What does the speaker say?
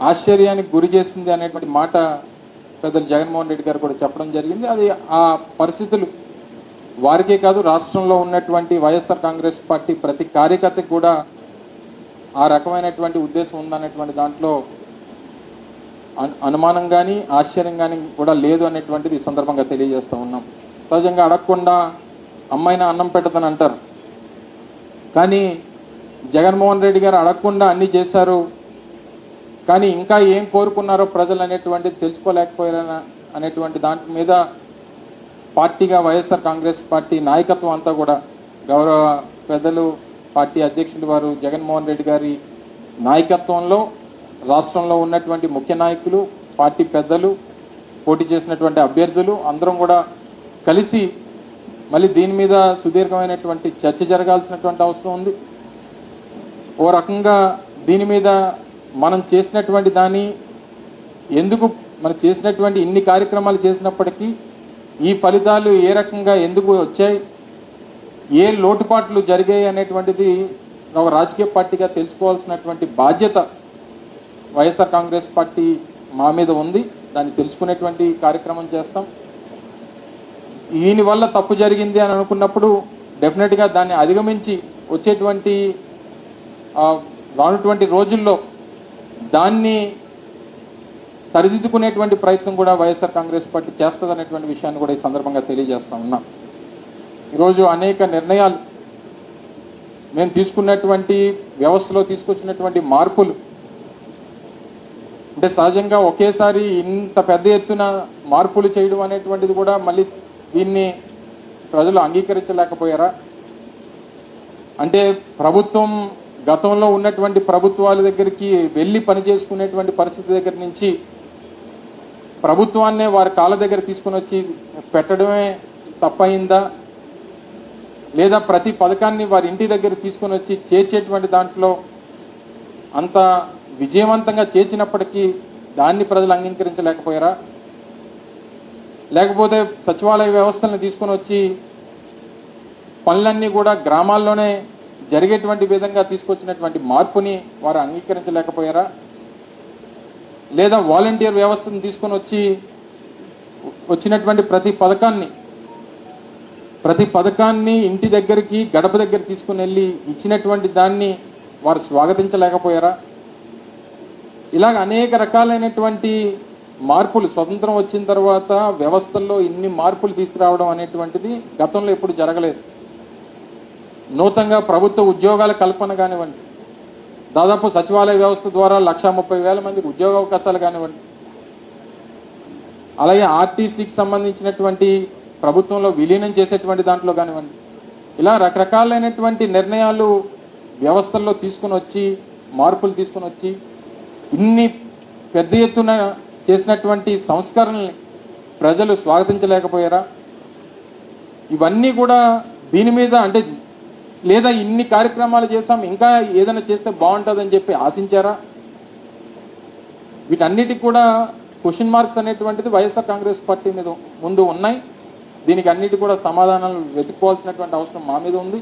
ఆశ్చర్యానికి గురి చేసింది అనేటువంటి మాట పెద్దలు జగన్మోహన్ రెడ్డి గారు కూడా చెప్పడం జరిగింది. అది ఆ పరిస్థితులు వారికే కాదు, రాష్ట్రంలో ఉన్నటువంటి వైఎస్ఆర్ కాంగ్రెస్ పార్టీ ప్రతి కార్యకర్తకి కూడా ఆ రకమైనటువంటి ఉద్దేశం ఉందనేటువంటి దాంట్లో అనుమానం కానీ ఆశ్చర్యం కానీ కూడా లేదు అనేటువంటిది ఈ సందర్భంగా తెలియజేస్తూ ఉన్నాం. సహజంగా అడగకుండా అమ్మాయినా అన్నం పెట్టదని అంటారు, కానీ జగన్మోహన్ రెడ్డి గారు అడగకుండా అన్నీ చేశారు. కానీ ఇంకా ఏం కోరుకున్నారో ప్రజలు అనేటువంటిది తెలుసుకోలేకపోయారని అనేటువంటి దాని మీద పార్టీగా వైఎస్ఆర్ కాంగ్రెస్ పార్టీ నాయకత్వం అంతా కూడా గౌరవ పెద్దలు పార్టీ అధ్యక్షులు వారు జగన్మోహన్ రెడ్డి గారి నాయకత్వంలో రాష్ట్రంలో ఉన్నటువంటి ముఖ్య నాయకులు, పార్టీ పెద్దలు, పోటీ చేసినటువంటి అభ్యర్థులు అందరం కూడా కలిసి మళ్ళీ దీని మీద సుదీర్ఘమైనటువంటి చర్చ జరగాల్సినటువంటి అవసరం ఉంది. ఓ రకంగా దీని మీద మనం చేసినటువంటి దాన్ని ఎందుకు మనం చేసినటువంటి ఇన్ని కార్యక్రమాలు చేసినప్పటికీ ఈ ఫలితాలు ఏ రకంగా ఎందుకు వచ్చాయి, ఏ లోటుపాట్లు జరిగాయి అనేటువంటిది ఒక రాజకీయ పార్టీగా తెలుసుకోవాల్సినటువంటి బాధ్యత వైఎస్ఆర్ కాంగ్రెస్ పార్టీ మా మీద ఉంది. దాన్ని తెలుసుకునేటువంటి కార్యక్రమం చేస్తాం. దీనివల్ల తప్పు జరిగింది అని అనుకున్నప్పుడు డెఫినెట్గా దాన్ని అధిగమించి వచ్చేటువంటి రానున్నటువంటి రోజుల్లో దాన్ని సరిదిద్దుకునేటువంటి ప్రయత్నం కూడా వైఎస్ఆర్ కాంగ్రెస్ పార్టీ చేస్తుంది అనేటువంటి విషయాన్ని కూడా ఈ సందర్భంగా తెలియజేస్తా ఉన్నాం. ఈరోజు అనేక నిర్ణయాలు మేము తీసుకున్నటువంటి వ్యవస్థలో తీసుకొచ్చినటువంటి మార్పులు అంటే సహజంగా ఒకేసారి ఇంత పెద్ద ఎత్తున మార్పులు చేయడం అనేటువంటిది కూడా మళ్ళీ దీన్ని ప్రజలు అంగీకరించలేకపోయారా? అంటే ప్రభుత్వం గతంలో ఉన్నటువంటి ప్రభుత్వాల దగ్గరికి వెళ్ళి పనిచేసుకునేటువంటి పరిస్థితి దగ్గర నుంచి ప్రభుత్వాన్నే వారి కాళ్ళ దగ్గర తీసుకుని వచ్చి పెట్టడమే తప్పయిందా, లేదా ప్రతి పథకాన్ని వారి ఇంటి దగ్గర తీసుకొని వచ్చి చేర్చేటువంటి దాంట్లో అంత విజయవంతంగా చేర్చినప్పటికీ దాన్ని ప్రజలు అంగీకరించలేకపోయారా? లేకపోతే సచివాలయ వ్యవస్థలను తీసుకొని వచ్చి పనులన్నీ కూడా గ్రామాల్లోనే జరిగేటువంటి విధంగా తీసుకొచ్చినటువంటి మార్పుని వారు అంగీకరించలేకపోయారా? లేదా వాలంటీర్ వ్యవస్థను తీసుకొని వచ్చి వచ్చినటువంటి ప్రతి పథకాన్ని ఇంటి దగ్గరికి గడప దగ్గర తీసుకుని వెళ్ళి ఇచ్చినటువంటి దాన్ని వారు స్వాగతించలేకపోయారా? ఇలాగ అనేక రకాలైనటువంటి మార్పులు స్వతంత్రం వచ్చిన తర్వాత వ్యవస్థల్లో ఇన్ని మార్పులు తీసుకురావడం అనేటువంటిది గతంలో ఎప్పుడు జరగలేదు. నూతనంగా ప్రభుత్వ ఉద్యోగాల కల్పన కానివ్వండి, దాదాపు సచివాలయ వ్యవస్థ ద్వారా 1,30,000 మందికి ఉద్యోగ అవకాశాలు కానివ్వండి, అలాగే ఆర్టీసీకి సంబంధించినటువంటి ప్రభుత్వంలో విలీనం చేసేటువంటి దాంట్లో కానివ్వండి, ఇలా రకరకాలైనటువంటి నిర్ణయాలు వ్యవస్థల్లో తీసుకుని వచ్చి మార్పులు తీసుకుని వచ్చి ఇన్ని పెద్ద ఎత్తున చేసినటువంటి సంస్కరణల్ని ప్రజలు స్వాగతించలేకపోయారా? ఇవన్నీ కూడా దీని మీద అంటే లేదా ఇన్ని కార్యక్రమాలు చేసాం ఇంకా ఏదైనా చేస్తే బాగుంటుందని చెప్పి ఆశించారా? వీటన్నిటికి కూడా క్వశ్చన్ మార్క్స్ అనేటువంటిది వైఎస్ఆర్ కాంగ్రెస్ పార్టీ మీద ముందు ఉన్నాయి. దీనికి అన్నిటి కూడా సమాధానాలు వెతుక్కోవాల్సినటువంటి అవసరం మా మీద ఉంది.